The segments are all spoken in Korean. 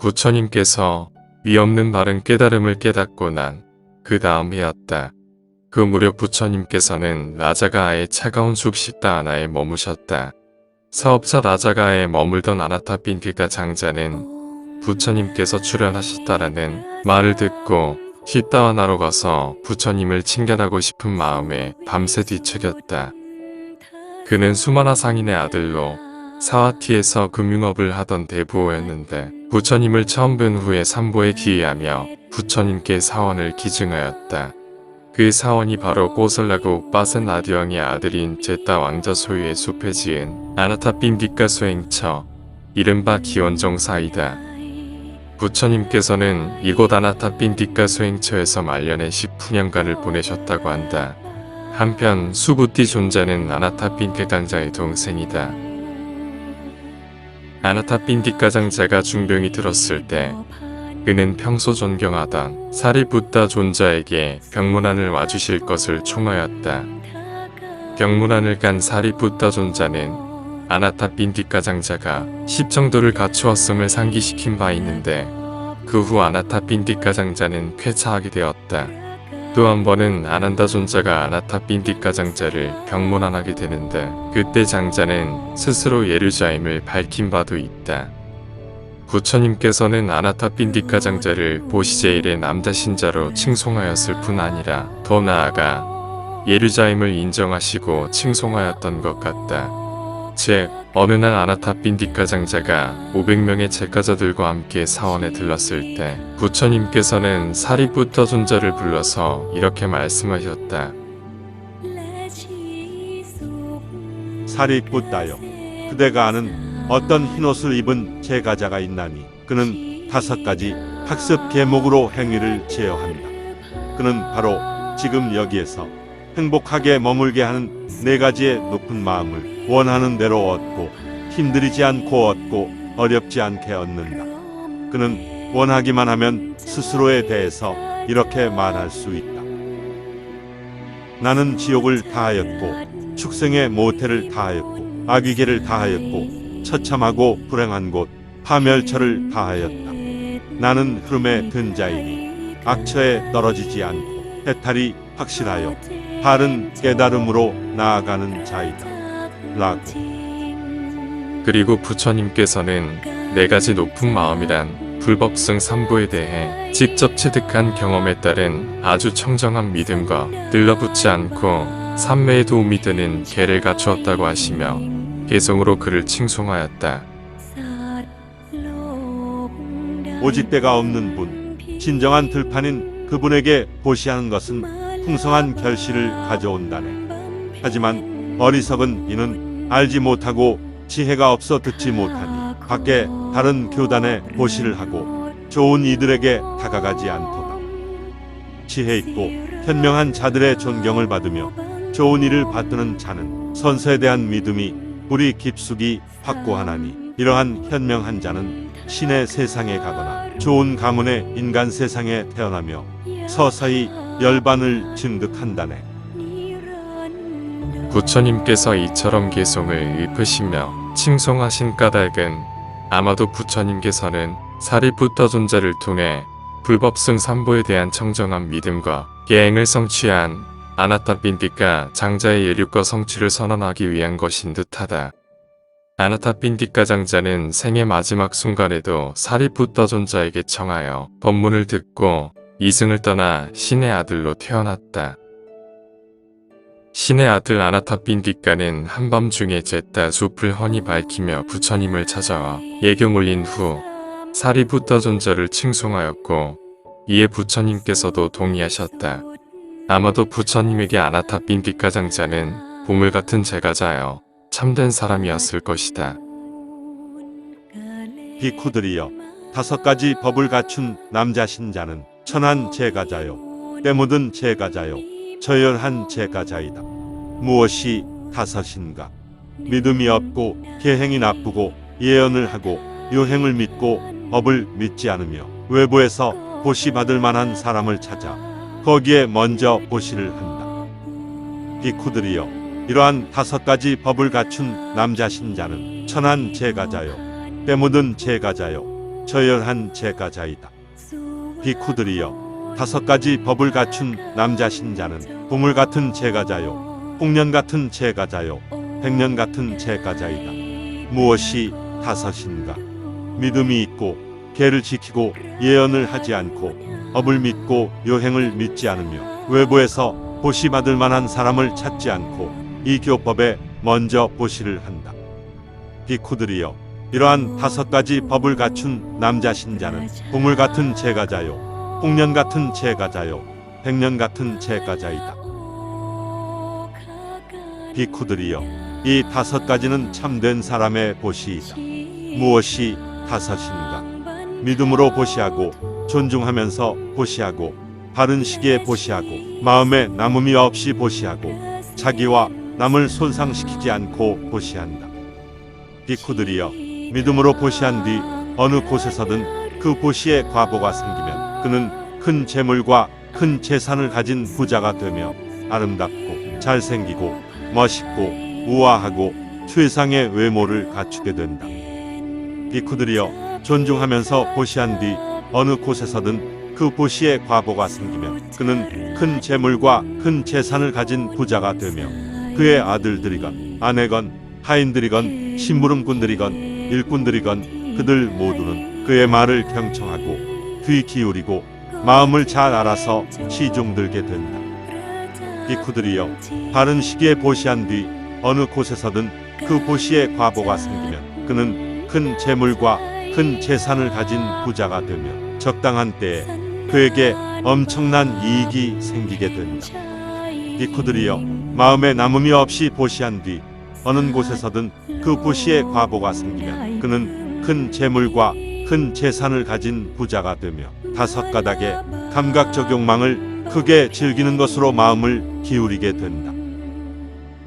부처님께서 위없는 바른 깨달음을 깨닫고 난 그 다음 해였다. 그 무렵 부처님께서는 라자가아의 차가운 숲식당 하나에 머무셨다. 사업자 라자가아에 머물던 아나타핀디가 장자는 부처님께서 출연하셨다라는 말을 듣고 식당 하나로 가서 부처님을 친견하고 싶은 마음에 밤새 뒤척였다. 그는 수마나 상인의 아들로 사와티에서 금융업을 하던 대부호였는데 부처님을 처음 뵌 후에 삼보에 기의하며 부처님께 사원을 기증하였다. 그 사원이 바로 꼬슬라고 빠센 아디왕의 아들인 제따 왕자 소유의 숲에 지은 아나타핀디카 수행처, 이른바 기원정사이다. 부처님께서는 이곳 아나타핀디카 수행처에서 말년에 10푸년간을 보내셨다고 한다. 한편 수부띠 존자는 아나타핀디카 장자의 동생이다. 아나타핀디카 장자가 중병이 들었을 때 그는 평소 존경하던 사리붓다 존자에게 병문안을 와주실 것을 총하였다. 병문안을 간 사리붓다 존자는 아나타핀디카 장자가 십정도를 갖추었음을 상기시킨 바 있는데 그 후 아나타핀디카 장자는 쾌차하게 되었다. 또 한 번은 아난다 존자가 아나타핀디카 장자를 병문안하게 되는데 그때 장자는 스스로 예류자임을 밝힌 바도 있다. 부처님께서는 아나타핀디카 장자를 보시제일의 남자 신자로 칭송하였을 뿐 아니라 더 나아가 예류자임을 인정하시고 칭송하였던 것 같다. 즉 어느 날 아나타핀디카 장자가 500명의 제가자들과 함께 사원에 들렀을 때 부처님께서는 사리부터 존자를 불러서 이렇게 말씀하셨다. 사리붓다여, 그대가 아는 어떤 흰옷을 입은 제가자가 있나니 그는 5가지 학습 계목으로 행위를 제어한다. 그는 바로 지금 여기에서 행복하게 머물게 하는 4가지의 높은 마음을 원하는 대로 얻고 힘들이지 않고 얻고 어렵지 않게 얻는다. 그는 원하기만 하면 스스로에 대해서 이렇게 말할 수 있다. 나는 지옥을 다하였고 축생의 모태를 다하였고 악위계를 다하였고 처참하고 불행한 곳 파멸처를 다하였다. 나는 흐름에 든 자이니 악처에 떨어지지 않고 해탈이 확실하여 바른 깨달음으로 나아가는 자이다. 라고. 그리고 부처님께서는 4가지 높은 마음이란 불법승 3보에 대해 직접 체득한 경험에 따른 아주 청정한 믿음과 들러붙지 않고 삼매에 도움이 되는 계를 갖추었다고 하시며 개성으로 그를 칭송하였다. 오직 때가 없는 분, 진정한 들판인 그분에게 보시하는 것은 풍성한 결실을 가져온다네. 하지만 어리석은 이는 알지 못하고 지혜가 없어 듣지 못하니 밖에 다른 교단에 보시를 하고 좋은 이들에게 다가가지 않도다. 지혜 있고 현명한 자들의 존경을 받으며 좋은 일을 받드는 자는 선서에 대한 믿음이 뿌리 깊숙이 확고하나니 이러한 현명한 자는 신의 세상에 가거나 좋은 가문의 인간 세상에 태어나며 서서히 열반을 증득한다네. 부처님께서 이처럼 개송을 읊으시며 칭송하신 까닭은 아마도 부처님께서는 사리부터 존자를 통해 불법승 3보에 대한 청정한 믿음과 계행을 성취한 아나타핀디카 장자의 예륙과 성취를 선언하기 위한 것인 듯하다. 아나타핀디카 장자는 생의 마지막 순간에도 사리부터 존자에게 청하여 법문을 듣고 이승을 떠나 신의 아들로 태어났다. 신의 아들 아나타핀디카는 한밤중에 제따 숲을 훤히 밝히며 부처님을 찾아와 예경 올린 후 사리부터 존자를 칭송하였고 이에 부처님께서도 동의하셨다. 아마도 부처님에게 아나타핀디카 장자는 보물 같은 제가자여 참된 사람이었을 것이다. 비쿠들이여, 5가지 법을 갖춘 남자 신자는 천한 제가자요, 때묻은 제가자요, 저열한 제가자이다. 무엇이 5인가? 믿음이 없고 계행이 나쁘고 예언을 하고 유행을 믿고 법을 믿지 않으며 외부에서 보시 받을 만한 사람을 찾아 거기에 먼저 보시를 한다. 비쿠들이여, 이러한 5가지 법을 갖춘 남자 신자는 천한 제가자요, 때묻은 제가자요, 저열한 제가자이다. 비쿠들이여, 5가지 법을 갖춘 남자 신자는 보물 같은 제가자요, 홍련 같은 제가자요, 백년 같은 제가자이다. 무엇이 5인가? 믿음이 있고 계를 지키고 예언을 하지 않고 업을 믿고 요행을 믿지 않으며 외부에서 보시 받을 만한 사람을 찾지 않고 이 교법에 먼저 보시를 한다. 비쿠들이여, 이러한 5가지 법을 갖춘 남자 신자는 보물 같은 제가자요, 홍련 같은 제가자요, 백년 같은 제가자이다. 비쿠들이여, 이 5가지는 참된 사람의 보시이다. 무엇이 5인가? 믿음으로 보시하고 존중하면서 보시하고 바른 시기에 보시하고 마음에 남음이 없이 보시하고 자기와 남을 손상시키지 않고 보시한다. 비쿠들이여, 믿음으로 보시한 뒤 어느 곳에서든 그 보시에 과보가 생기면 그는 큰 재물과 큰 재산을 가진 부자가 되며 아름답고 잘생기고 멋있고 우아하고 최상의 외모를 갖추게 된다. 비쿠들이여, 존중하면서 보시한 뒤 어느 곳에서든 그 보시에 과보가 생기면 그는 큰 재물과 큰 재산을 가진 부자가 되며 그의 아들들이건 아내건 하인들이건 심부름꾼들이건 일꾼들이건 그들 모두는 그의 말을 경청하고 귀 기울이고 마음을 잘 알아서 시중들게 된다. 비쿠들이여, 바른 시기에 보시한 뒤 어느 곳에서든 그 보시에 과보가 생기면 그는 큰 재물과 큰 재산을 가진 부자가 되며 적당한 때에 그에게 엄청난 이익이 생기게 된다. 비쿠들이여, 마음에 남음이 없이 보시한 뒤 어느 곳에서든 그 보시에 과보가 생기면 그는 큰 재물과 큰 재산을 가진 부자가 되며 5가닥의 감각적 욕망을 크게 즐기는 것으로 마음을 기울이게 된다.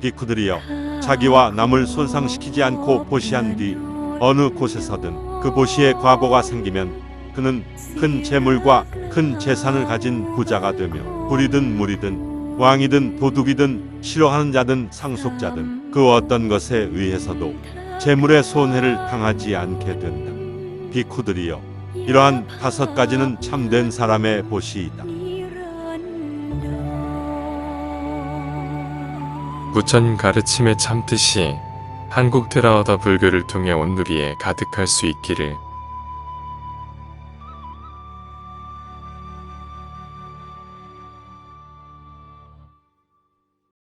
비쿠들이여, 자기와 남을 손상시키지 않고 보시한 뒤 어느 곳에서든 그 보시에 과보가 생기면 그는 큰 재물과 큰 재산을 가진 부자가 되며 불이든 물이든 왕이든 도둑이든 싫어하는 자든 상속자든 그 어떤 것에 의해서도 재물의 손해를 당하지 않게 된다. 비쿠들이여, 이러한 5가지는 참된 사람의 보시이다. 부처님 가르침의 참뜻이 한국 테라와다 불교를 통해 온 누리에 가득할 수 있기를